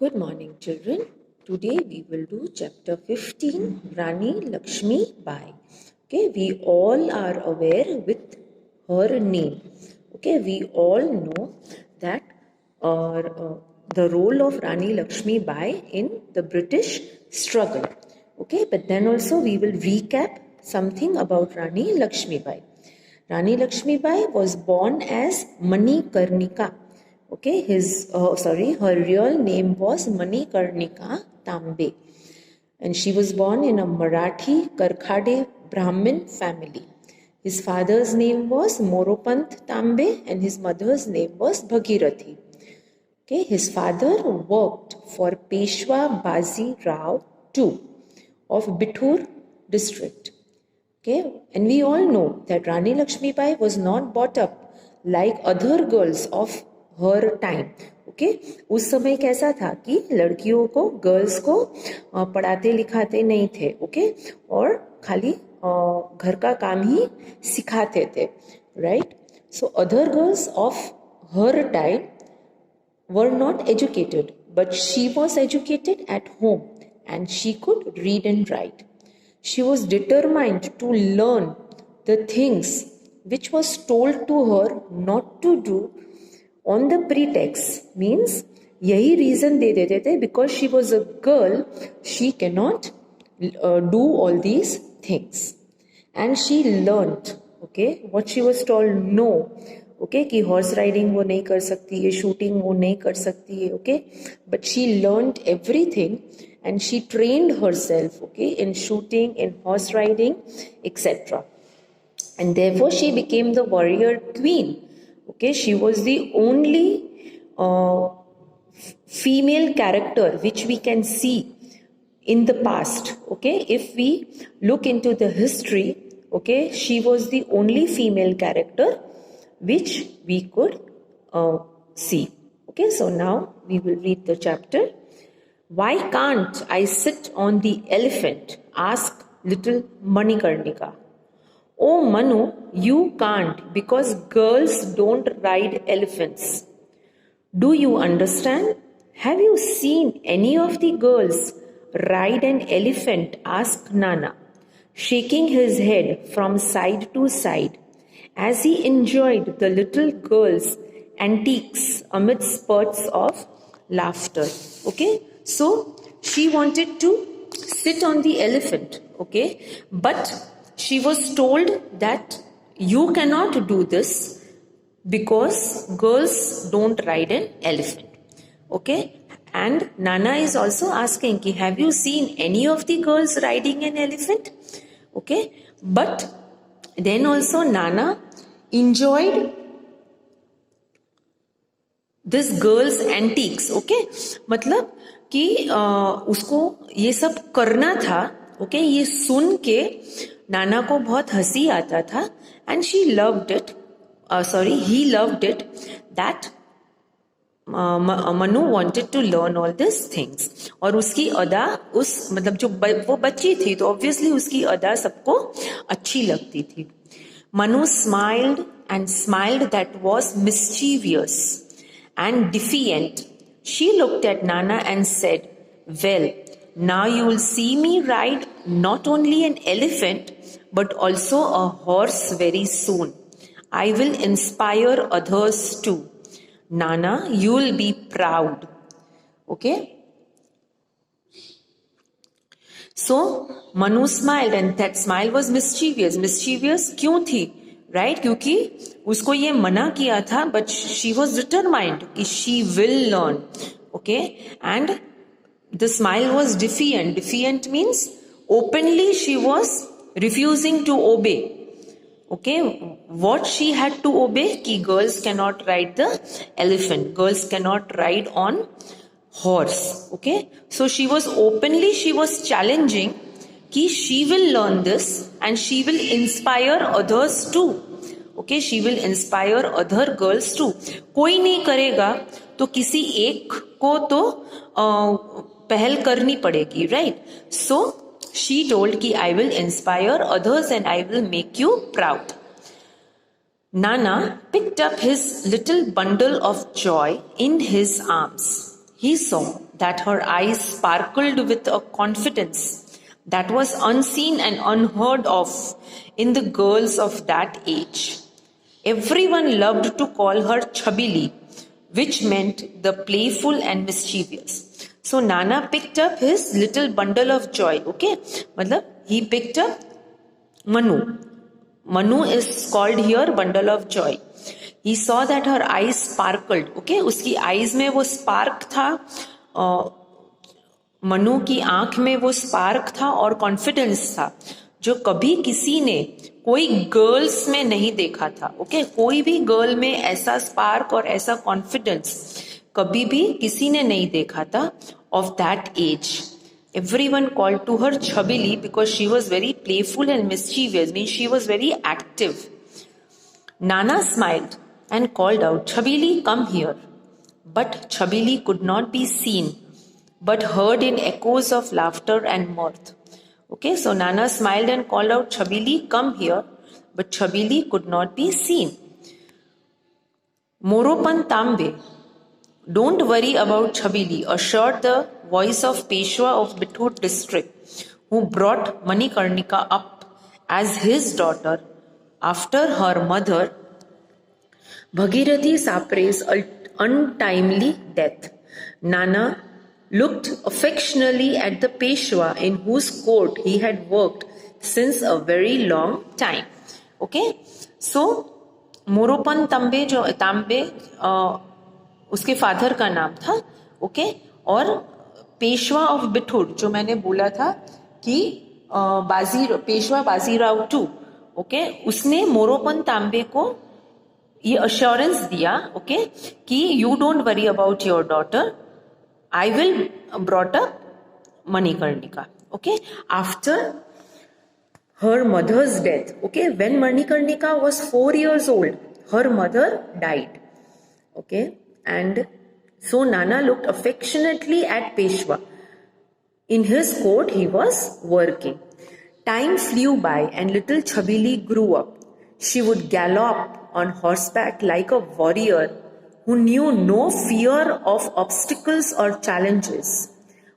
Good morning, children. Today we will do chapter 15, Rani Lakshmi Bai. Okay, we all are aware with her name. Okay, we all know that the role of Rani Lakshmi Bai in the British struggle. Okay, but then also we will recap something about Rani Lakshmi Bai. Rani Lakshmi Bai was born as Manikarnika. Okay, her real name was Manikarnika Tambe, and she was born in a Marathi Karkhade Brahmin family. His father's name was Moropant Tambe, and his mother's name was Bhagirathi. Okay, his father worked for Peshwa Bazi Rao II of Bithur district. Okay, and we all know that Rani Lakshmi Bai was not brought up like other girls of her time. Okay उस समय कैसा था कि लड़कियों को girls को पढ़ाते लिखाते नहीं थे. ओके और खाली घर का काम ही सिखाते थे. Right. So other girls of her time were not educated, but she was educated at home and she could read and write. She was determined to learn the things which was told to her not to do on the pretext. Means यही reason दे देते थे because she was a girl, she cannot do all these things. And she learned, okay, what she was told no. Okay कि horse riding वो नहीं कर सकती है, shooting वो नहीं कर सकती है. Okay but she learned everything and she trained herself, okay, in shooting, in horse riding, etc. And therefore she became the warrior queen. Okay, she was the only female character which we can see in the past. Okay, if we look into the history, okay, she was the only female character which we could see. Okay, so now we will read the chapter. Why can't I sit on the elephant? Asked little Manikarnika. Oh Manu, you can't because girls don't ride elephants. Do you understand? Have you seen any of the girls ride an elephant? Asked Nana, shaking his head from side to side as he enjoyed the little girl's antics amid spurts of laughter. Okay, so she wanted to sit on the elephant, okay, but she was told that you cannot do this because girls don't ride an elephant. Okay, and Nana is also asking ki, have you seen any of the girls riding an elephant? Okay, but then also Nana enjoyed this girl's antics. Okay, मतलब कि उसको ये सब करना था. Okay ये सुन के नाना को बहुत हंसी आता था. And she loved it, he loved it that Manu wanted to learn all this things. और उसकी अदा उस मतलब जो वो बच्ची थी तो ऑब्वियसली उसकी अदा सबको अच्छी लगती थी. Manu smiled and smiled that was mischievous and defiant. She looked at Nana and said, well, now you will see me ride not only an elephant but also a horse very soon. I will inspire others too. Nana, you will be proud. Okay? So Manu smiled and that smile was mischievous. Mischievous क्यों थी? Right क्योंकि उसको ये मना किया था but she was determined कि she will learn. Okay and the smile was defiant. Defiant means openly she was refusing to obey. Okay what she had to obey कि girls cannot ride the elephant, girls cannot ride on horse. Okay so she was openly she was challenging कि she will learn this and she will inspire others too. Okay, she will inspire other girls too. कोई नहीं करेगा तो किसी एक को तो पहल करनी पड़ेगी, right? So she told कि I will inspire others and I will make you proud. Nana picked up his little bundle of joy in his arms. He saw that her eyes sparkled with a confidence that was unseen and unheard of in the girls of that age. Everyone loved to call her Chabili, which meant the playful and mischievous. So Nana picked up his little bundle of joy. Okay, matlab he picked up Manu. Manu is called here bundle of joy. He saw that her eyes sparkled. Okay, उसकी eyes में वो spark था, मनु की आंख में वो spark था और कॉन्फिडेंस था जो कभी किसी ने कोई गर्ल्स में नहीं देखा था. ओके, कोई भी गर्ल में ऐसा स्पार्क और ऐसा कॉन्फिडेंस कभी भी किसी ने नहीं देखा था of that age. Everyone called to her Chabili because she was very playful and mischievous, means she was very active. Nana smiled and called out, Chabili, come here. But Chabili could not be seen, but heard in echoes of laughter and mirth. Okay, so Nana smiled and called out, Chabili, come here. But Chabili could not be seen. Moropan Tambe, don't worry about Chabili, assured the voice of Peshwa of Bithur district, who brought Manikarnika up as his daughter after her mother Bhagirathi Sapre's untimely death. Nana looked affectionately at the Peshwa in whose court he had worked since a very long time. Okay, so Moropan Tambe जो तांबे उसके father का नाम था. Okay, और Peshwa of Bithoor जो मैंने बोला था कि पेशवा बाजीराव टू. ओके, उसने मोरोपन तांबे को ये अश्योरेंस दिया. ओके, कि you don't worry about your daughter, I will brought up Manikarnika. Okay, after her mother's death. Okay, when Manikarnika was 4 years old, her mother died. Okay, and so Nana looked affectionately at Peshwa. In his court, he was working. Time flew by and little Chabili grew up. She would gallop on horseback like a warrior who knew no fear of obstacles or challenges.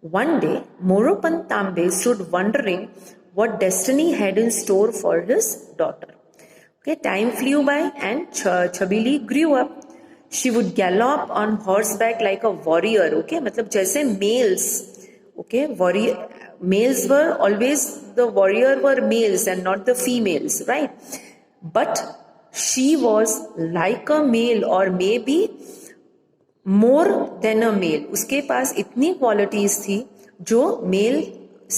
One day, Moropan Tambe stood wondering what destiny had in store for his daughter. Okay, time flew by and Chabili grew up. She would gallop on horseback like a warrior. Okay, मतलब जैसे males. Okay, males were always, the warrior were males and not the females, right? But she was like a male or maybe more than a male. उसके पास इतनी qualities थी जो male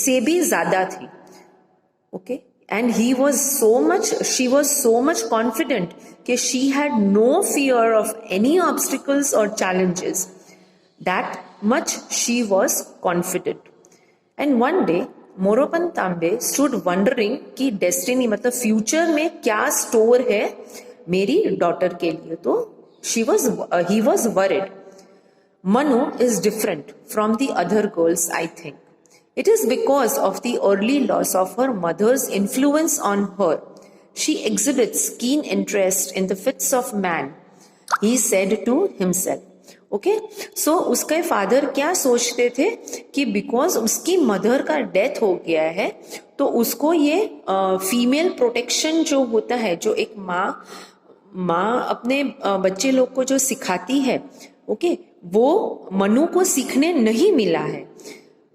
से भी ज़्यादा थी. Okay, and she was so much confident that she had no fear of any obstacles or challenges. That much she was confident. And one day Moropan Tambe stood wondering कि destiny मतलब future में क्या store है मेरी daughter के लिए. तो he was worried. Manu is different from the other girls, I think. It is because of the early loss of her mother's influence on her. She exhibits keen interest in the fits of man, he said to himself. Okay, so उसके father क्या सोचते थे कि because उसकी mother का death हो गया है तो उसको ये फीमेल प्रोटेक्शन जो होता है, जो एक माँ अपने बच्चे लोग को जो सिखाती है, ओके, वो मनु को सीखने नहीं मिला है.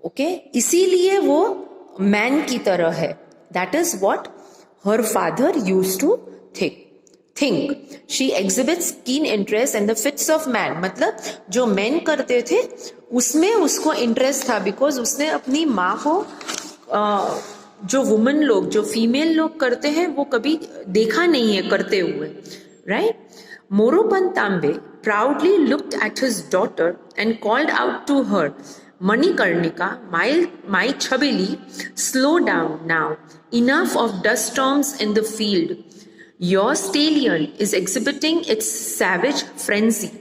ओके, इसीलिए वो मैन की तरह है. That is what her father used to think. She exhibits keen interest in the fits of man, मतलब जो मैन करते थे उसमें उसको इंटरेस्ट था बिकॉज उसने अपनी माँ को जो वुमन लोग, जो फीमेल लोग करते हैं वो कभी देखा नहीं है करते हुए, right? Moropan Tambe proudly looked at his daughter and called out to her, Manikarnika, my Chabili, slow down now. Enough of dust storms in the field. Your stallion is exhibiting its savage frenzy.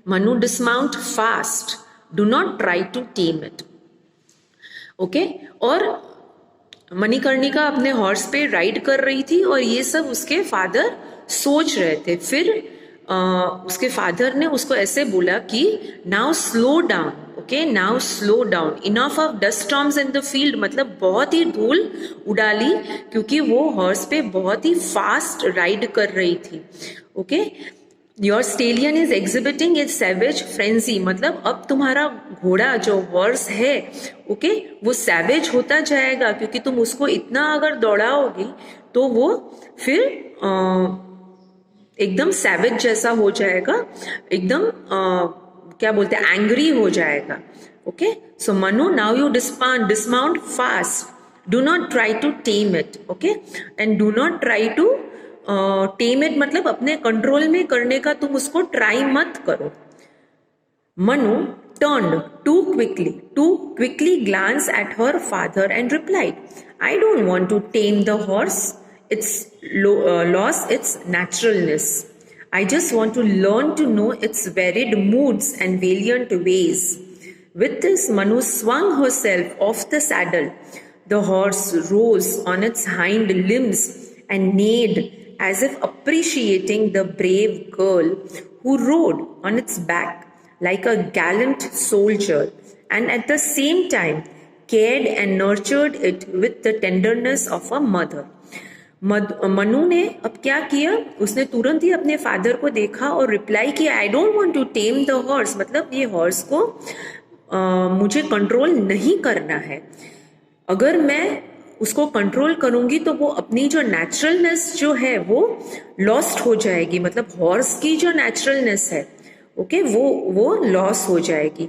Manu, dismount fast. Do not try to tame it. Okay? और मणिकर्णिका अपने horse पे ride कर रही थी और ये सब उसके फादर सोच रहे थे. फिर उसके फादर ने उसको ऐसे बोला कि now slow down. Okay now slow down, enough of dust storms in the field, मतलब बहुत ही धूल उड़ा ली क्योंकि वो हॉर्स पे बहुत ही फास्ट राइड कर रही थी. Okay your stallion is exhibiting it savage frenzy, मतलब अब तुम्हारा घोड़ा जो हॉर्स है ओके वो सैवेज होता जाएगा क्योंकि तुम उसको इतना अगर दौड़ाओगी तो वो फिर एकदम सैवेज जैसा हो जाएगा, एकदम क्या बोलते हैं एंग्री हो जाएगा. Okay so Manu now you dismount fast, do not try to tame it. Okay and do not try to tame it मतलब अपने कंट्रोल में करने का तुम उसको ट्राई मत करो. Manu turned too quickly glanced at her father and replied, I don't want to tame the horse. It's lost its naturalness. I just want to learn to know its varied moods and valiant ways. With this, Manu swung herself off the saddle. The horse rose on its hind limbs and neighed as if appreciating the brave girl who rode on its back like a gallant soldier, and at the same time cared and nurtured it with the tenderness of a mother. Manu ने अब क्या किया, उसने तुरंत ही अपने father को देखा और रिप्लाई किया, I don't want to tame the horse, मतलब ये हॉर्स को मुझे कंट्रोल नहीं करना है. अगर मैं उसको कंट्रोल करूंगी तो वो अपनी जो नेचुरलनेस जो है वो लॉस्ट हो जाएगी, मतलब हॉर्स की जो नेचुरलनेस है ओके वो लॉस हो जाएगी.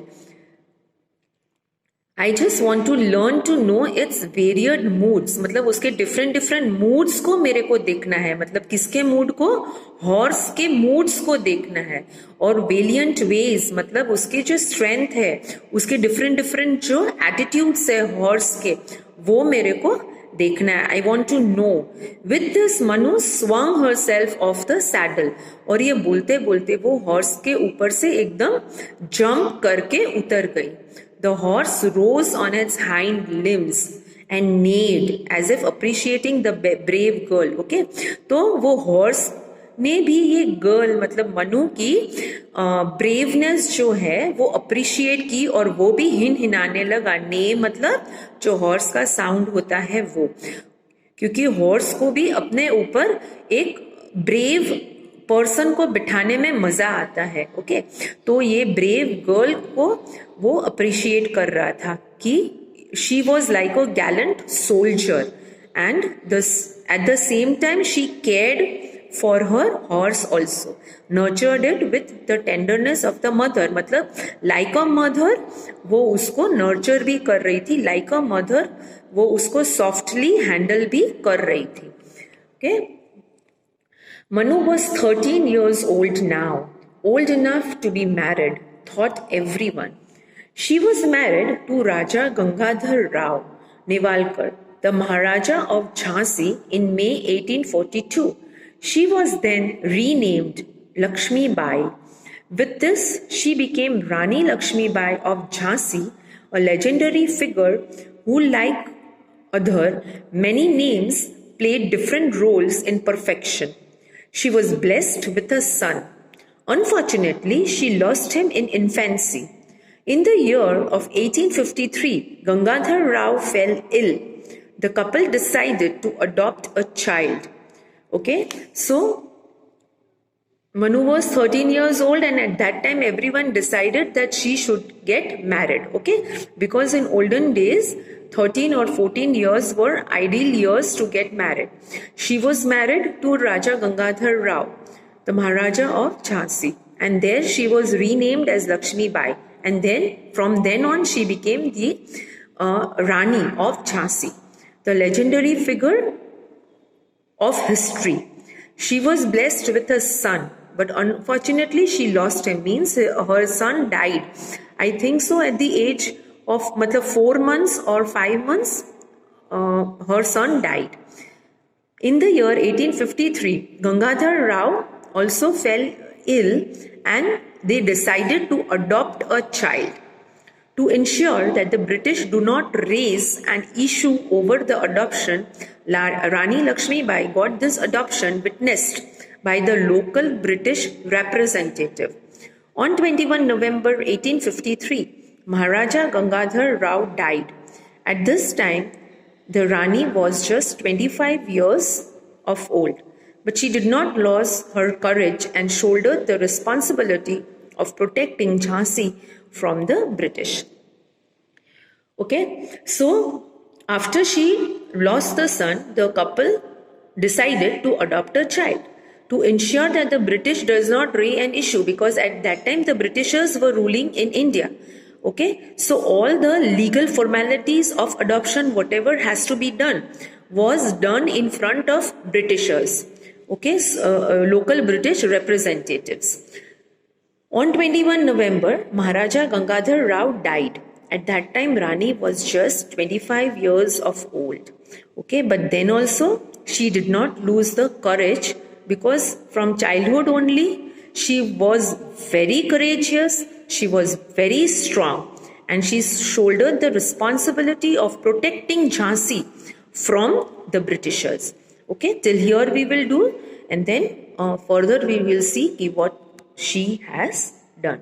I just want to learn to know its varied moods, मतलब उसके डिफरेंट मूड्स को मेरे को देखना है, मतलब किसके मूड को, हॉर्स के मूड्स को देखना है. और वेलियंट वेज मतलब उसकी जो स्ट्रेंथ है, उसके डिफरेंट जो एटीट्यूड्स है हॉर्स के, वो मेरे को देखना है. I want to know. With this Manu swung herself off the saddle, और ये बोलते बोलते वो हॉर्स के ऊपर से एकदम जंप करके उतर गई. The horse rose on its hind limbs and neighed as if appreciating the brave girl. Okay तो वो हॉर्स ने भी ये गर्ल मतलब मनु की ब्रेवनेस जो है वो अप्रिशिएट की और वो भी हिनाने लगा. ने मतलब जो हॉर्स का साउंड होता है वो, क्योंकि हॉर्स को भी अपने ऊपर एक ब्रेव पर्सन को बिठाने में मजा आता है. ओके तो ये ब्रेव गर्ल को वो अप्रिशिएट कर रहा था कि she was like a gallant soldier and at the same time she cared for her horse also, nurtured it with the tenderness of the mother, मतलब like a mother वो उसको nurture भी कर रही थी, like a mother वो उसको softly handle भी कर रही थी. Okay? Manu was 13 years old now, old enough to be married, thought everyone. She was married to Raja Gangadhar Rao Nevalkar, the Maharaja of Jhansi in May 1842. She was then renamed Lakshmi Bai. With this, she became Rani Lakshmi Bai of Jhansi, a legendary figure who, like other many names, played different roles in perfection. She was blessed with a son. Unfortunately, she lost him in infancy. In the year of 1853, Gangadhar Rao fell ill. The couple decided to adopt a child. Okay, so Manu was 13 years old and at that time everyone decided that she should get married. Okay, because in olden days 13 or 14 years were ideal years to get married. She was married to Raja Gangadhar Rao, the Maharaja of Jhansi, and there she was renamed as Lakshmi Bai, and then from then on she became the Rani of Jhansi, the legendary figure of history. She was blessed with a son, but unfortunately she lost him, means her son died. I think so at the age of 4 months or 5 months her son died. In the year 1853, Gangadhar Rao also fell ill and they decided to adopt a child. To ensure that the British do not raise an issue over the adoption, Rani Lakshmi Bai got this adoption witnessed by the local British representative. On 21 November 1853, Maharaja Gangadhar Rao died. At this time, the Rani was just 25 years of old, but she did not lose her courage and shouldered the responsibility of protecting Jhansi from the British. Okay, so after she lost the son, the couple decided to adopt a child to ensure that the British does not raise an issue, because at that time the Britishers were ruling in India. Okay, so all the legal formalities of adoption, whatever has to be done, was done in front of Britishers. Okay, local British representatives. On 21 November, Maharaja Gangadhar Rao died. At that time, Rani was just 25 years of old. Okay, but then also she did not lose the courage, because from childhood only she was very courageous, she was very strong, and she shouldered the responsibility of protecting Jhansi from the Britishers. Okay, till here we will do, and then further we will see what she has done.